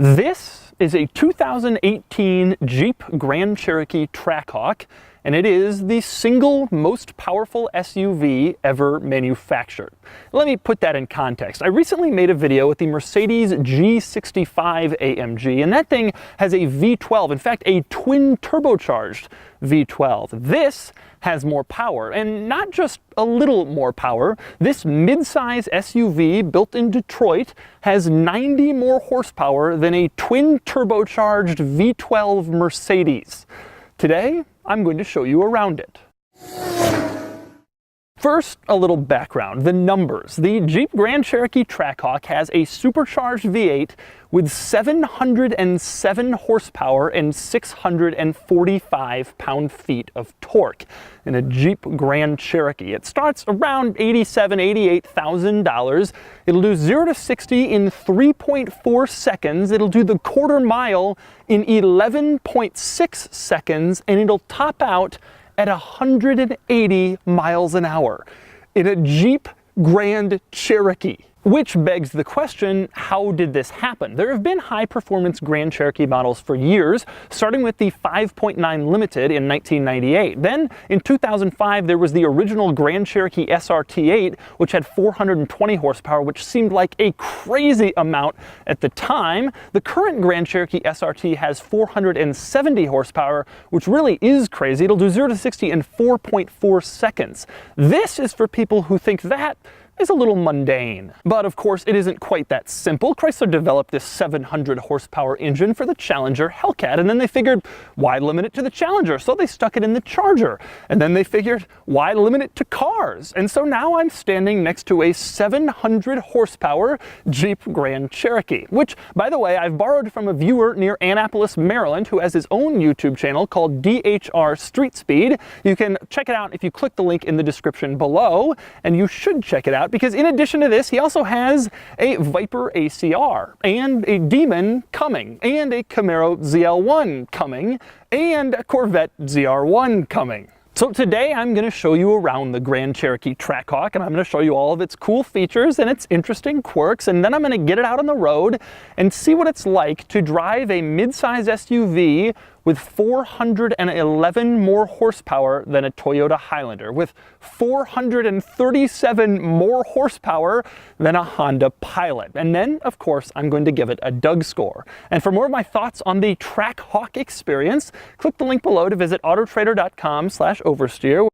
This is a 2018 Jeep Grand Cherokee Trackhawk, and it is the single most powerful SUV ever manufactured. Let me put that in context. I recently made a video with the Mercedes G65 AMG, and that thing has a V12, in fact a twin turbocharged V12. This has more power, and not just a little more power. This mid-size SUV built in Detroit has 90 more horsepower than a twin turbocharged V12 Mercedes. Today, I'm going to show you around it. First, a little background, the numbers. The Jeep Grand Cherokee Trackhawk has a supercharged V8 with 707 horsepower and 645 pound-feet of torque in a Jeep Grand Cherokee. It starts around $87,000, $88,000. It'll do 0 to 60 in 3.4 seconds. It'll do the quarter mile in 11.6 seconds, and it'll top out at 180 miles an hour in a Jeep Grand Cherokee. Which begs the question, how did this happen? There have been high-performance Grand Cherokee models for years, starting with the 5.9 Limited in 1998. Then, in 2005, there was the original Grand Cherokee SRT8, which had 420 horsepower, which seemed like a crazy amount at the time. The current Grand Cherokee SRT has 470 horsepower, which really is crazy. It'll do 0 to 60 in 4.4 seconds. This is for people who think that is a little mundane. But of course, it isn't quite that simple. Chrysler developed this 700 horsepower engine for the Challenger Hellcat, and then they figured, why limit it to the Challenger? So they stuck it in the Charger. And then they figured, why limit it to cars? And so now I'm standing next to a 700 horsepower Jeep Grand Cherokee, which, by the way, I've borrowed from a viewer near Annapolis, Maryland, who has his own YouTube channel called DHR Street Speed. You can check it out if you click the link in the description below, and you should check it out, because in addition to this, he also has a Viper ACR, and a Demon coming, and a Camaro ZL1 coming, and a Corvette ZR1 coming. So today I'm going to show you around the Grand Cherokee Trackhawk, and I'm going to show you all of its cool features and its interesting quirks, and then I'm going to get it out on the road and see what it's like to drive a mid-size SUV with 411 more horsepower than a Toyota Highlander, with 437 more horsepower than a Honda Pilot. And then, of course, I'm going to give it a Doug score. And for more of my thoughts on the Trackhawk experience, click the link below to visit autotrader.com/oversteer.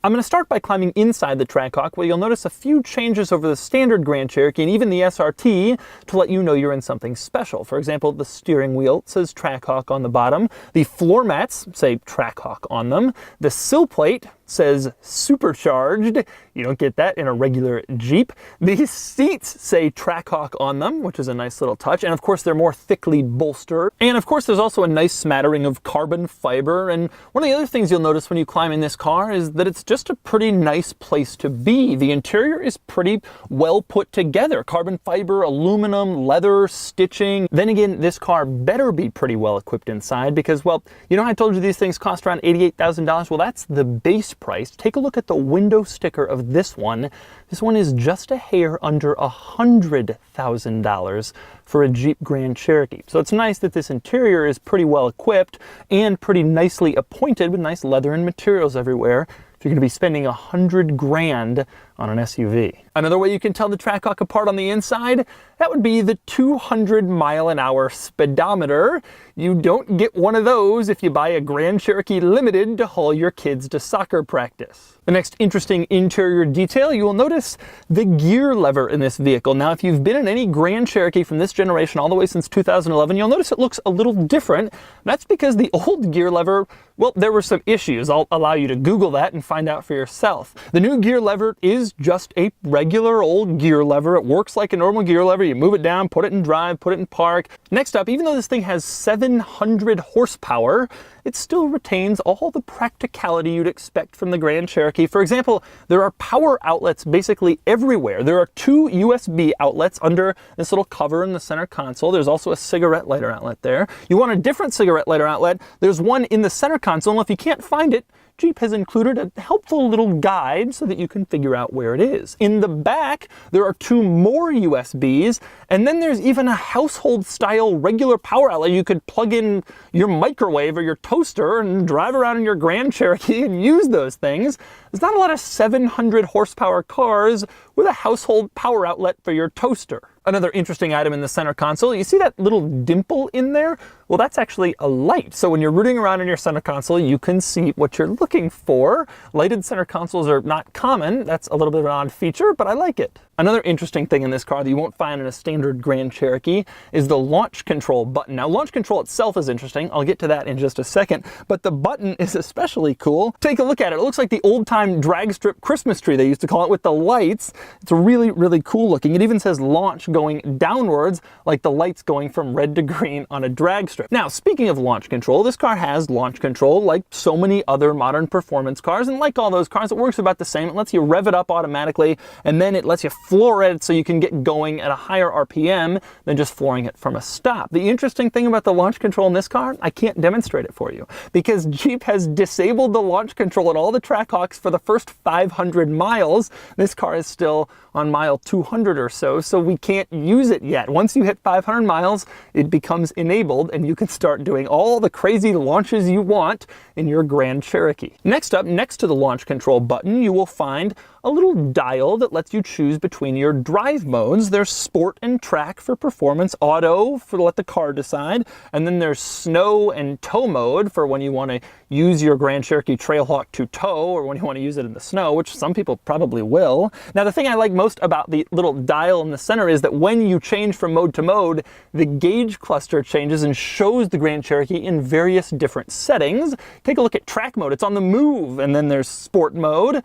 I'm going to start by climbing inside the Trackhawk, where you'll notice a few changes over the standard Grand Cherokee and even the SRT to let you know you're in something special. For example, the steering wheel says Trackhawk on the bottom. The floor mats say Trackhawk on them. The sill plate says supercharged. You don't get that in a regular Jeep. These seats say Trackhawk on them, which is a nice little touch. And of course, they're more thickly bolstered. And of course, there's also a nice smattering of carbon fiber. And one of the other things you'll notice when you climb in this car is that it's just a pretty nice place to be. The interior is pretty well put together. Carbon fiber, aluminum, leather, stitching. Then again, this car better be pretty well equipped inside because, well, you know, I told you these things cost around $88,000. Well, that's the base price. Take a look at the window sticker of this one. This one is just a hair under $100,000 for a Jeep Grand Cherokee. So it's nice that this interior is pretty well equipped and pretty nicely appointed with nice leather and materials everywhere. If you're going to be spending $100 grand on an SUV. Another way you can tell the Trackhawk apart on the inside, that would be the 200-mile-an-hour speedometer. You don't get one of those if you buy a Grand Cherokee Limited to haul your kids to soccer practice. The next interesting interior detail, you will notice the gear lever in this vehicle. Now, if you've been in any Grand Cherokee from this generation all the way since 2011, you'll notice it looks a little different. That's because the old gear lever, well, there were some issues. I'll allow you to Google that and find out for yourself. The new gear lever is just a regular old gear lever. It works like a normal gear lever. You move it down, put it in drive, put it in park. Next up, even though this thing has 700 horsepower, it still retains all the practicality you'd expect from the Grand Cherokee. For example, there are power outlets basically everywhere. There are 2 USB outlets under this little cover in the center console. There's also a cigarette lighter outlet there. You want a different cigarette lighter outlet, there's one in the center console, and if you can't find it, Jeep has included a helpful little guide so that you can figure out where it is. In the back, there are 2 more USBs, and then there's even a household-style regular power outlet. You could plug in your microwave or your toaster and drive around in your Grand Cherokee and use those things. There's not a lot of 700 horsepower cars with a household power outlet for your toaster. Another interesting item in the center console, you see that little dimple in there? Well, that's actually a light. So when you're rooting around in your center console, you can see what you're looking for. Lighted center consoles are not common. That's a little bit of an odd feature, but I like it. Another interesting thing in this car that you won't find in a standard Grand Cherokee is the launch control button. Now, launch control itself is interesting. I'll get to that in just a second, but the button is especially cool. Take a look at it. It looks like the old-time drag strip Christmas tree, they used to call it, with the lights. It's really, really cool looking. It even says launch going downwards, like the lights going from red to green on a drag strip. Now, speaking of launch control, this car has launch control like so many other modern performance cars, and like all those cars, it works about the same. It lets you rev it up automatically, and then it lets you floor it so you can get going at a higher RPM than just flooring it from a stop. The interesting thing about the launch control in this car, I can't demonstrate it for you because Jeep has disabled the launch control at all the Trackhawks for the first 500 miles. This car is still on mile 200 or so, so we can't use it yet. Once you hit 500 miles, it becomes enabled and you can start doing all the crazy launches you want in your Grand Cherokee. Next up, next to the launch control button, you will find a little dial that lets you choose between your drive modes. There's Sport and Track for performance, Auto for let the car decide, and then there's Snow and Tow mode for when you want to use your Grand Cherokee Trackhawk to tow or when you want to use it in the snow, which some people probably will. Now, the thing I like most about the little dial in the center is that when you change from mode to mode, the gauge cluster changes and shows the Grand Cherokee in various different settings. Take a look at Track mode. It's on the move, and then there's Sport mode,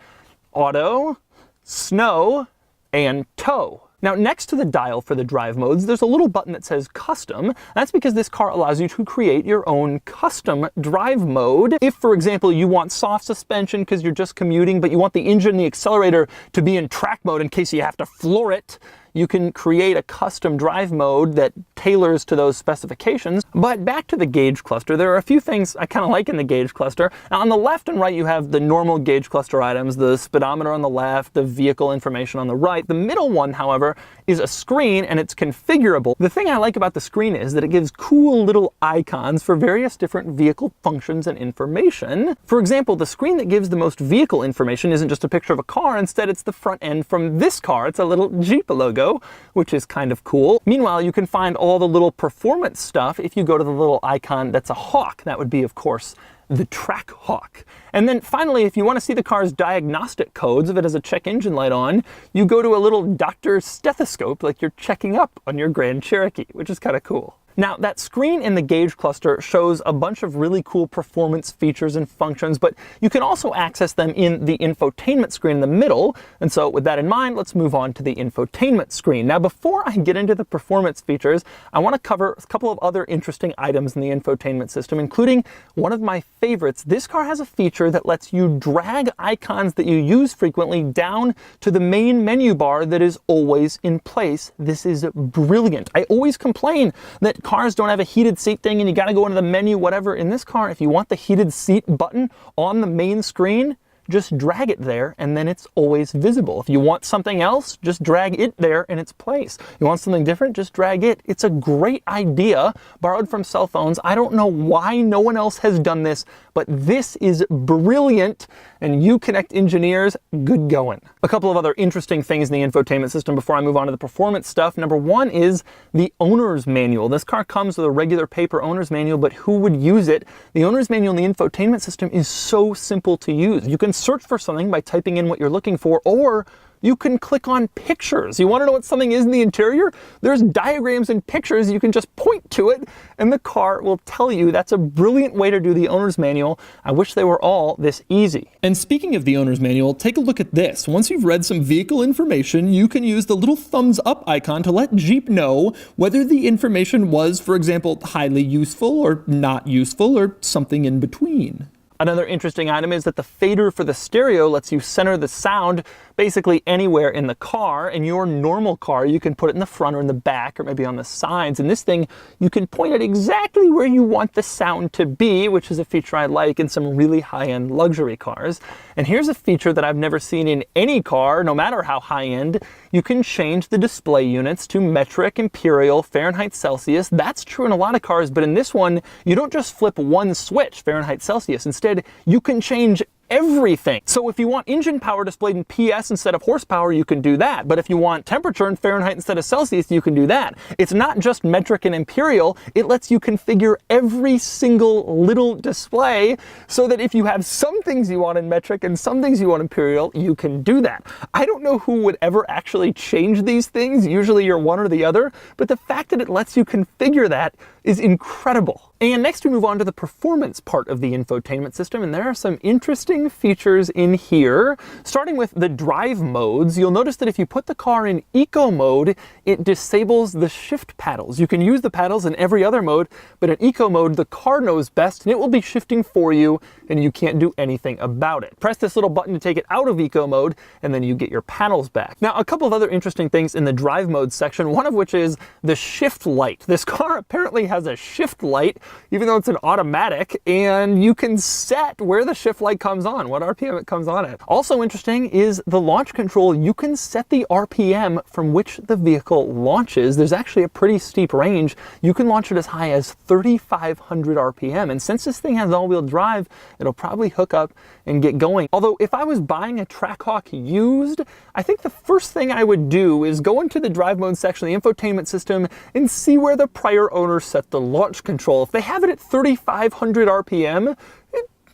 Auto, Snow, and Tow. Now, next to the dial for the drive modes, there's a little button that says Custom. That's because this car allows you to create your own custom drive mode. If, for example, you want soft suspension because you're just commuting, but you want the engine and the accelerator to be in track mode in case you have to floor it, you can create a custom drive mode that tailors to those specifications. But back to the gauge cluster, there are a few things I kind of like in the gauge cluster. Now, on the left and right, you have the normal gauge cluster items, the speedometer on the left, the vehicle information on the right. The middle one, however, is a screen and it's configurable. The thing I like about the screen is that it gives cool little icons for various different vehicle functions and information. For example, the screen that gives the most vehicle information isn't just a picture of a car, instead it's the front end from this car. It's a little Jeep logo, which is kind of cool. Meanwhile, you can find all the little performance stuff if you go to the little icon that's a hawk. That would be, of course, the Trackhawk. And then finally, if you want to see the car's diagnostic codes, if it has a check engine light on, you go to a little doctor's stethoscope like you're checking up on your Grand Cherokee, which is kind of cool. Now, that screen in the gauge cluster shows a bunch of really cool performance features and functions, but you can also access them in the infotainment screen in the middle. And so with that in mind, let's move on to the infotainment screen. Now, before I get into the performance features, I want to cover a couple of other interesting items in the infotainment system, including one of my favorites. This car has a feature that lets you drag icons that you use frequently down to the main menu bar that is always in place. This is brilliant. I always complain that cars don't have a heated seat thing and you got to go into the menu, whatever. In this car, if you want the heated seat button on the main screen, just drag it there and then it's always visible. If you want something else, just drag it there in its place. You want something different, just drag it. It's a great idea, borrowed from cell phones. I don't know why no one else has done this, but this is brilliant, and Uconnect engineers, good going. A couple of other interesting things in the infotainment system before I move on to the performance stuff. Number one is the owner's manual. This car comes with a regular paper owner's manual, but who would use it? The owner's manual in the infotainment system is so simple to use. You can search for something by typing in what you're looking for, or you can click on pictures. You want to know what something is in the interior? There's diagrams and pictures. You can just point to it and the car will tell you. That's a brilliant way to do the owner's manual. I wish they were all this easy. And speaking of the owner's manual, take a look at this. Once you've read some vehicle information, you can use the little thumbs up icon to let Jeep know whether the information was, for example, highly useful or not useful or something in between. Another interesting item is that the fader for the stereo lets you center the sound basically anywhere in the car. In your normal car, you can put it in the front or in the back or maybe on the sides. And this thing, you can point it exactly where you want the sound to be, which is a feature I like in some really high-end luxury cars. And here's a feature that I've never seen in any car, no matter how high-end. You can change the display units to metric, imperial, Fahrenheit, Celsius. That's true in a lot of cars, but in this one, you don't just flip one switch, Fahrenheit, Celsius. Instead, you can change everything. So if you want engine power displayed in PS instead of horsepower, you can do that. But if you want temperature in Fahrenheit instead of Celsius, you can do that. It's not just metric and imperial, it lets you configure every single little display so that if you have some things you want in metric and some things you want imperial, you can do that. I don't know who would ever actually change these things. Usually you're one or the other, but the fact that it lets you configure that is incredible. And next we move on to the performance part of the infotainment system, and there are some interesting features in here. Starting with the drive modes, you'll notice that if you put the car in eco mode, it disables the shift paddles. You can use the paddles in every other mode, but in eco mode, the car knows best and it will be shifting for you and you can't do anything about it. Press this little button to take it out of eco mode and then you get your paddles back. Now, a couple of other interesting things in the drive mode section, one of which is the shift light. This car apparently has a shift light, even though it's an automatic, and you can set where the shift light comes on, what RPM it comes on at. Also interesting is the launch control. You can set the RPM from which the vehicle launches. There's actually a pretty steep range. You can launch it as high as 3,500 RPM, and since this thing has all-wheel drive, it'll probably hook up and get going. Although if I was buying a Trackhawk used, I think the first thing I would do is go into the drive mode section of the infotainment system and see where the prior owner set the launch control. If they have it at 3,500 RPM,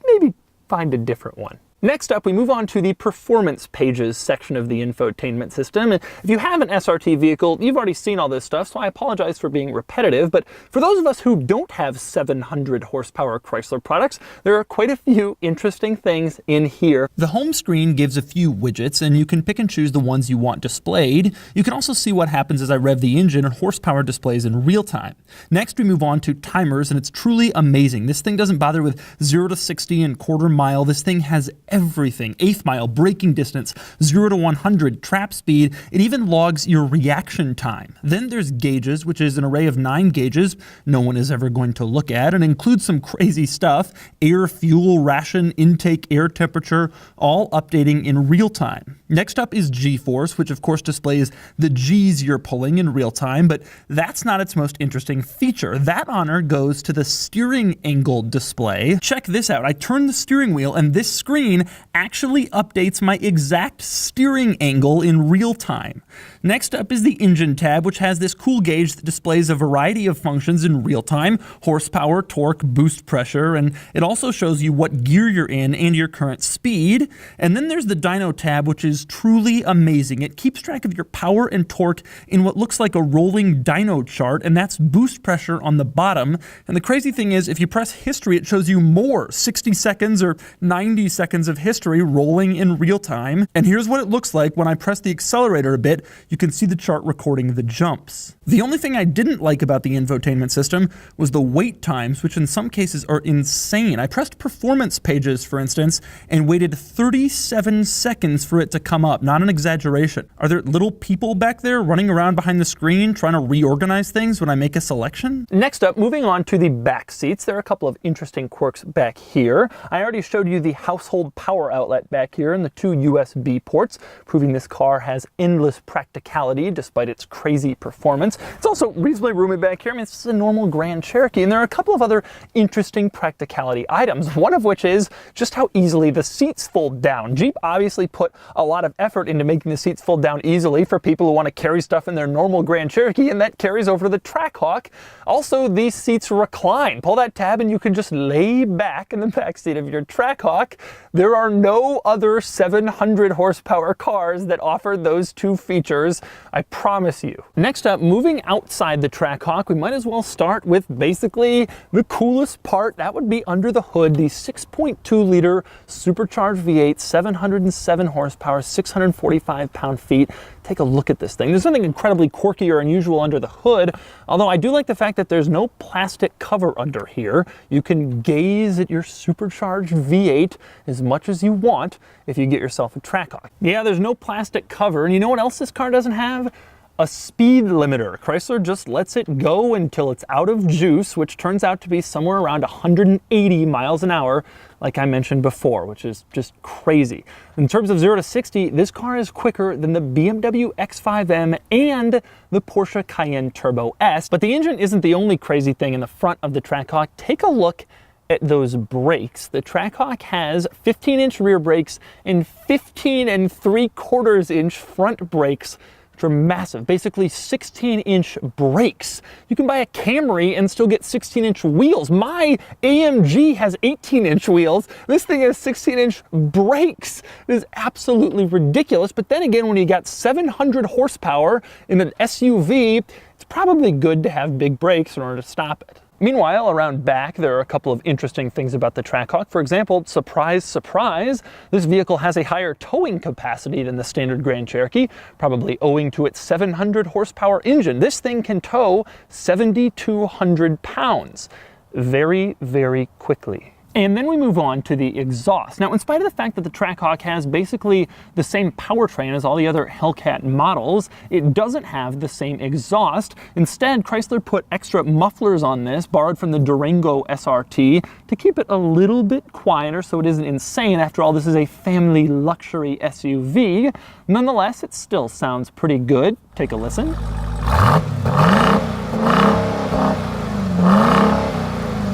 maybe find a different one. Next up, we move on to the performance pages section of the infotainment system. And if you have an SRT vehicle, you've already seen all this stuff, so I apologize for being repetitive. But for those of us who don't have 700 horsepower Chrysler products, there are quite a few interesting things in here. The home screen gives a few widgets, and you can pick and choose the ones you want displayed. You can also see what happens as I rev the engine and horsepower displays in real time. Next, we move on to timers, and it's truly amazing. This thing doesn't bother with 0 to 60 and quarter mile. This thing has everything. Eighth mile, braking distance, 0 to 100, trap speed. It even logs your reaction time. Then there's gauges, which is an array of 9 gauges no one is ever going to look at, and includes some crazy stuff. Air, fuel, ration, intake, air temperature, all updating in real time. Next up is G-force, which of course displays the G's you're pulling in real time, but that's not its most interesting feature. That honor goes to the steering angle display. Check this out. I turn the steering wheel and this screen actually updates my exact steering angle in real time. Next up is the engine tab, which has this cool gauge that displays a variety of functions in real time: horsepower, torque, boost pressure, and it also shows you what gear you're in and your current speed. And then there's the dyno tab, which is truly amazing. It keeps track of your power and torque in what looks like a rolling dyno chart, and that's boost pressure on the bottom. And the crazy thing is, if you press history, it shows you more 60 seconds or 90 seconds of history rolling in real time. And here's what it looks like when I press the accelerator a bit. You can see the chart recording the jumps. The only thing I didn't like about the infotainment system was the wait times, which in some cases are insane. I pressed performance pages, for instance, and waited 37 seconds for it to come up. Not an exaggeration. Are there little people back there running around behind the screen trying to reorganize things when I make a selection? Next up, moving on to the back seats, there are a couple of interesting quirks back here. I already showed you the household power outlet back here and the 2 USB ports, proving this car has endless practicality despite its crazy performance. It's also reasonably roomy back here. I mean, it's just a normal Grand Cherokee, and there are a couple of other interesting practicality items, one of which is just how easily the seats fold down. Jeep obviously put a lot of effort into making the seats fold down easily for people who want to carry stuff in their normal Grand Cherokee, and that carries over to the Trackhawk. Also, these seats recline. Pull that tab and you can just lay back in the back seat of your Trackhawk. There are no other 700 horsepower cars that offer those 2 features, I promise you. Next up, moving outside the Trackhawk, we might as well start with basically the coolest part. That would be under the hood, the 6.2 liter supercharged V8, 707 horsepower, 645 pound-feet. Take a look at this thing. There's nothing incredibly quirky or unusual under the hood, although I do like the fact that there's no plastic cover under here. You can gaze at your supercharged V8 as much as you want if you get yourself a Trackhawk. Yeah, there's no plastic cover, and you know what else this car doesn't have? A speed limiter. Chrysler just lets it go until it's out of juice, which turns out to be somewhere around 180 miles an hour, like I mentioned before, which is just crazy. In terms of 0 to 60, this car is quicker than the BMW X5M and the Porsche Cayenne Turbo S. But the engine isn't the only crazy thing in the front of the Trackhawk. Take a look at those brakes. The Trackhawk has 15-inch rear brakes and 15 3/4 inch front brakes, which are massive, basically 16-inch brakes. You can buy a Camry and still get 16-inch wheels. My AMG has 18-inch wheels. This thing has 16-inch brakes. It is absolutely ridiculous. But then again, when you got 700 horsepower in an SUV, it's probably good to have big brakes in order to stop it. Meanwhile, around back, there are a couple of interesting things about the Trackhawk. For example, surprise, surprise, this vehicle has a higher towing capacity than the standard Grand Cherokee, probably owing to its 700 horsepower engine. This thing can tow 7,200 pounds very, very quickly. And then we move on to the exhaust. Now, in spite of the fact that the Trackhawk has basically the same powertrain as all the other Hellcat models, it doesn't have the same exhaust. Instead, Chrysler put extra mufflers on this, borrowed from the Durango SRT, to keep it a little bit quieter so it isn't insane. After all, this is a family luxury SUV. Nonetheless, it still sounds pretty good. Take a listen.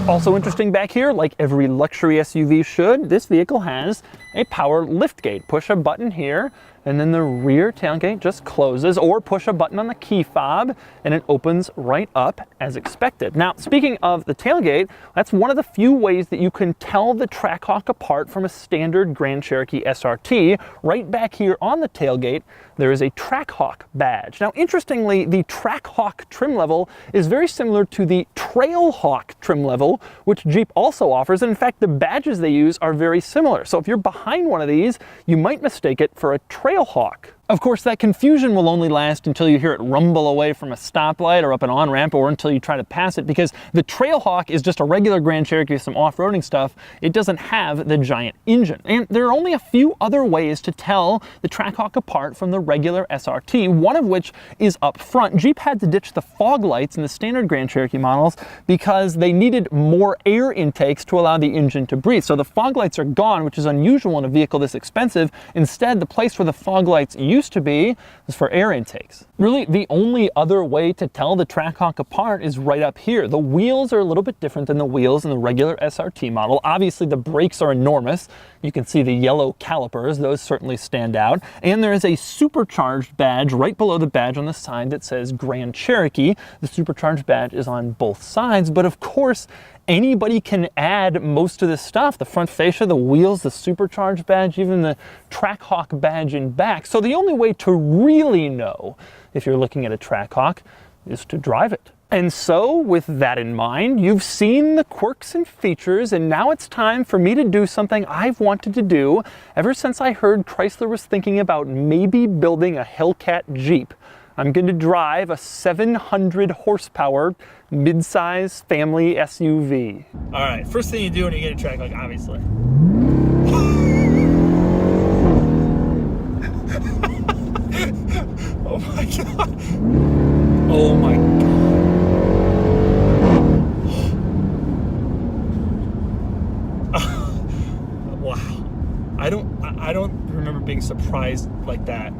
Also interesting back here, like every luxury SUV should, this vehicle has a power liftgate. Push a button here, and then the rear tailgate just closes, or push a button on the key fob, and it opens right up as expected. Now, speaking of the tailgate, that's one of the few ways that you can tell the Trackhawk apart from a standard Grand Cherokee SRT. Right back here on the tailgate, there is a Trackhawk badge. Now, interestingly, the Trackhawk trim level is very similar to the Trailhawk trim level, which Jeep also offers, and in fact, the badges they use are very similar. So if you're behind one of these, you might mistake it for a Trailhawk. Of course, that confusion will only last until you hear it rumble away from a stoplight or up an on-ramp, or until you try to pass it, because the Trailhawk is just a regular Grand Cherokee with some off-roading stuff. It doesn't have the giant engine. And there are only a few other ways to tell the Trackhawk apart from the regular SRT, one of which is up front. Jeep had to ditch the fog lights in the standard Grand Cherokee models because they needed more air intakes to allow the engine to breathe. So the fog lights are gone, which is unusual in a vehicle this expensive. Instead, the place where the fog lights used to be is for air intakes. Really, the only other way to tell the Trackhawk apart is right up here. The wheels are a little bit different than the wheels in the regular SRT model. Obviously, the brakes are enormous. You can see the yellow calipers. Those certainly stand out. And there is a supercharged badge right below the badge on the side that says Grand Cherokee. The supercharged badge is on both sides, but of course, anybody can add most of this stuff. The front fascia, the wheels, the supercharged badge, even the Trackhawk badge in back. So the only way to really know if you're looking at a Trackhawk is to drive it. And so, with that in mind, you've seen the quirks and features, and now it's time for me to do something I've wanted to do ever since I heard Chrysler was thinking about maybe building a Hellcat Jeep. I'm going to drive a 700 horsepower mid-size family SUV. All right, first thing you do when you get a Trackhawk, obviously. Oh my God. Oh my God. Wow. I don't remember being surprised like that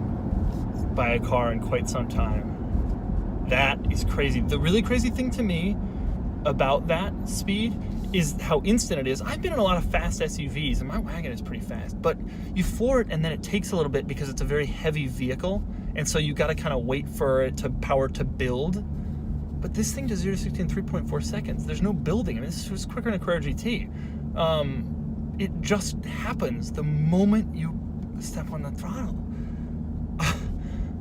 by a car in quite some time. That is crazy. The really crazy thing to me about that speed is how instant it is. I've been in a lot of fast SUVs, and my wagon is pretty fast, but you floor it and then it takes a little bit because it's a very heavy vehicle, and so you got to kind of wait for it to power to build. But this thing does 0 to 60 in 3.4 seconds. There's no building. I mean, this was quicker than a Carrera GT. It just happens the moment you step on the throttle.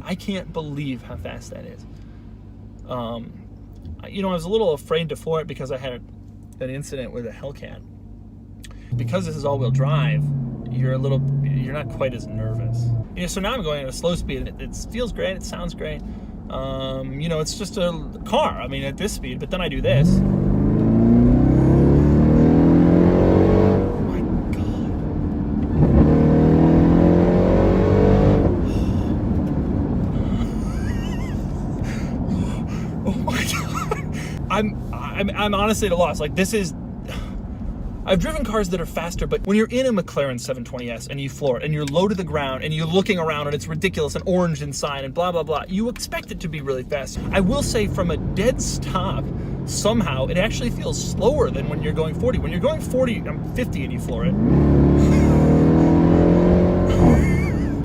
I can't believe how fast that is. You know, I was a little afraid to floor it because I had an incident with a Hellcat. Because this is all-wheel drive, you're a little you're not quite as nervous. You know, so now I'm going at a slow speed. It feels great. It sounds great. You know, it's just a car. I mean, at this speed. But then I do this. I'm honestly at a loss. Like, this is, I've driven cars that are faster, but when you're in a McLaren 720S and you floor it and you're low to the ground and you're looking around and it's ridiculous and orange inside and blah, blah, blah, you expect it to be really fast. I will say from a dead stop, somehow it actually feels slower than when you're going 40. When you're going 40, 50 and you floor it.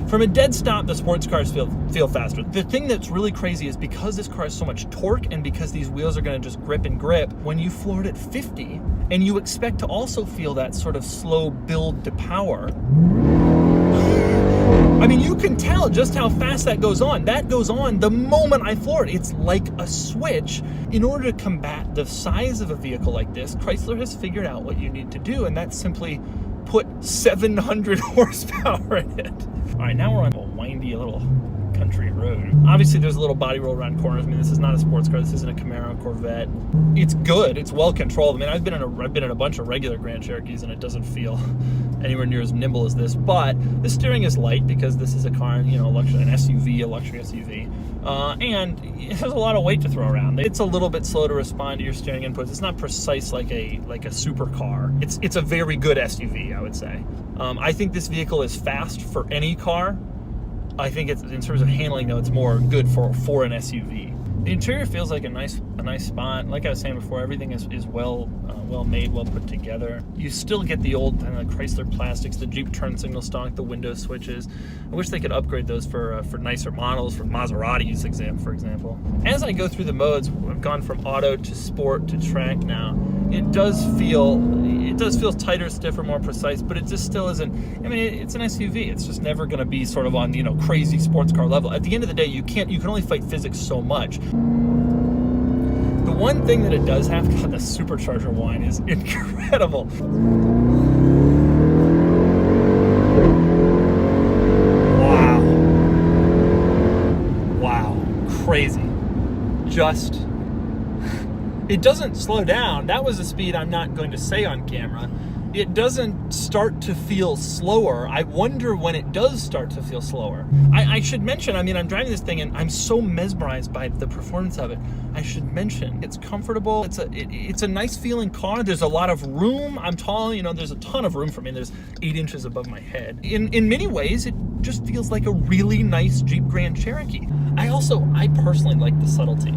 From a dead stop, the sports cars feel faster. The thing that's really crazy is because this car has so much torque and because these wheels are going to just grip and grip, when you floor it at 50, and you expect to also feel that sort of slow build to power, I mean, you can tell just how fast that goes on. That goes on the moment I floor it. It's like a switch. In order to combat the size of a vehicle like this, Chrysler has figured out what you need to do, and that's simply put 700 horsepower in it. All right, now we're on a windy little country road. Obviously, there's a little body roll around corners. I mean, this is not a sports car. This isn't a Camaro, Corvette. It's good. It's well controlled. I mean, I've been in a bunch of regular Grand Cherokees, and it doesn't feel anywhere near as nimble as this. But the steering is light because this is a car, you know, an SUV, a luxury SUV, and it has a lot of weight to throw around. It's a little bit slow to respond to your steering inputs. It's not precise like a supercar. It's a very good SUV, I would say. I think this vehicle is fast for any car. I think it's, in terms of handling, though, it's more good for an SUV. The interior feels like a nice spot. Like I was saying before, everything is well made, well put together. You still get the old Chrysler plastics, the Jeep turn signal stock, the window switches. I wish they could upgrade those for nicer models, for Maseratis, for example. As I go through the modes, I've gone from auto to sport to track now. It does feel tighter, stiffer, more precise, but it just still isn't. I mean, it's an SUV. It's just never going to be sort of on, you know, crazy sports car level. At the end of the day, you can only fight physics so much. The one thing that it does have, God, the supercharger whine is incredible. Wow, crazy. It doesn't slow down. That was a speed I'm not going to say on camera. It doesn't start to feel slower. I wonder when it does start to feel slower. I should mention, I mean, I'm driving this thing and I'm so mesmerized by the performance of it. I should mention, it's comfortable. It's a nice feeling car. There's a lot of room. I'm tall, you know, there's a ton of room for me. There's 8 inches above my head. In many ways, it just feels like a really nice Jeep Grand Cherokee. I personally like the subtlety.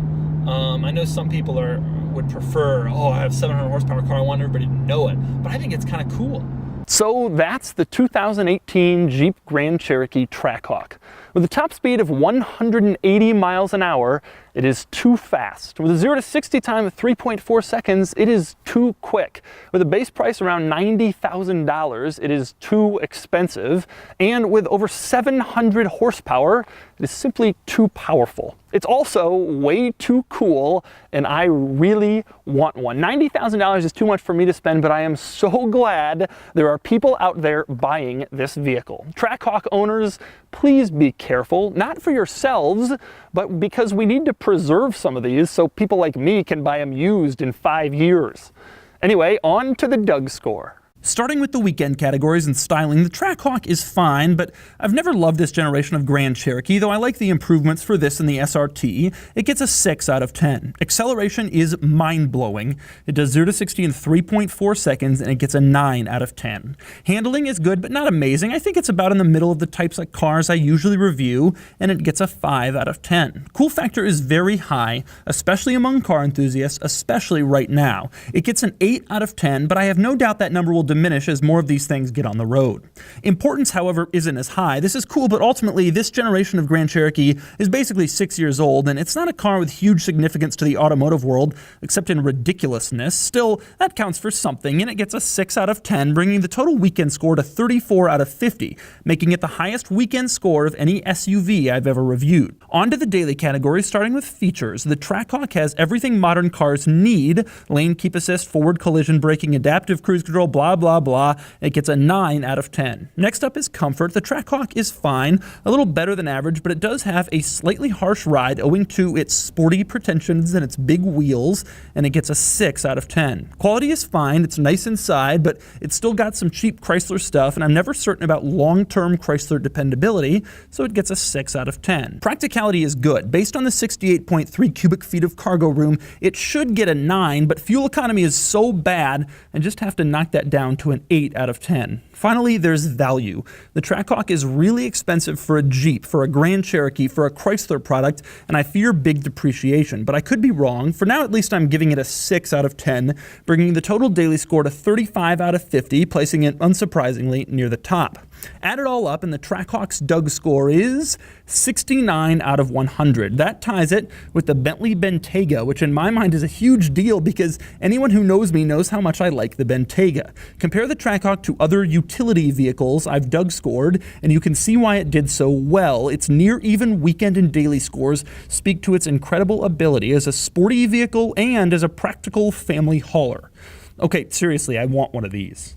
I know some people would prefer, I have a 700 horsepower car, I want everybody to know it. But I think it's kind of cool. So that's the 2018 Jeep Grand Cherokee Trackhawk. With a top speed of 180 miles an hour, it is too fast. With a 0 to 60 time of 3.4 seconds, it is too quick. With a base price around $90,000, it is too expensive. And with over 700 horsepower, it is simply too powerful. It's also way too cool, and I really want one. $90,000 is too much for me to spend, but I am so glad there are people out there buying this vehicle. Trackhawk owners, please be careful, not for yourselves, but because we need to preserve some of these so people like me can buy them used in 5 years. Anyway, on to the Doug score. Starting with the weekend categories and styling, the Trackhawk is fine, but I've never loved this generation of Grand Cherokee, though I like the improvements for this and the SRT. It gets a 6 out of 10. Acceleration is mind-blowing. It does 0 to 60 in 3.4 seconds, and it gets a 9 out of 10. Handling is good, but not amazing. I think it's about in the middle of the types of cars I usually review, and it gets a 5 out of 10. Cool factor is very high, especially among car enthusiasts, especially right now. It gets an 8 out of 10, but I have no doubt that number will diminish as more of these things get on the road. Importance, however, isn't as high. This is cool, but ultimately this generation of Grand Cherokee is basically 6 years old, and it's not a car with huge significance to the automotive world, except in ridiculousness. Still, that counts for something, and it gets a 6 out of 10, bringing the total weekend score to 34 out of 50, making it the highest weekend score of any SUV I've ever reviewed. On to the daily category, starting with features. The Trackhawk has everything modern cars need: lane keep assist, forward collision braking, adaptive cruise control, blah blah, blah. It gets a 9 out of 10. Next up is comfort. The Trackhawk is fine, a little better than average, but it does have a slightly harsh ride owing to its sporty pretensions and its big wheels, and it gets a 6 out of 10. Quality is fine, it's nice inside, but it's still got some cheap Chrysler stuff, and I'm never certain about long-term Chrysler dependability, so it gets a 6 out of 10. Practicality is good. Based on the 68.3 cubic feet of cargo room, it should get a 9, but fuel economy is so bad, I just have to knock that down to an 8 out of 10. Finally, there's value. The Trackhawk is really expensive for a Jeep, for a Grand Cherokee, for a Chrysler product, and I fear big depreciation, but I could be wrong. For now, at least I'm giving it a 6 out of 10, bringing the total daily score to 35 out of 50, placing it unsurprisingly near the top. Add it all up, and the Trackhawk's Doug score is 69 out of 100. That ties it with the Bentley Bentayga, which in my mind is a huge deal because anyone who knows me knows how much I like the Bentayga. Compare the Trackhawk to other utility vehicles I've Doug scored, and you can see why it did so well. Its near even weekend and daily scores speak to its incredible ability as a sporty vehicle and as a practical family hauler. Okay, seriously, I want one of these.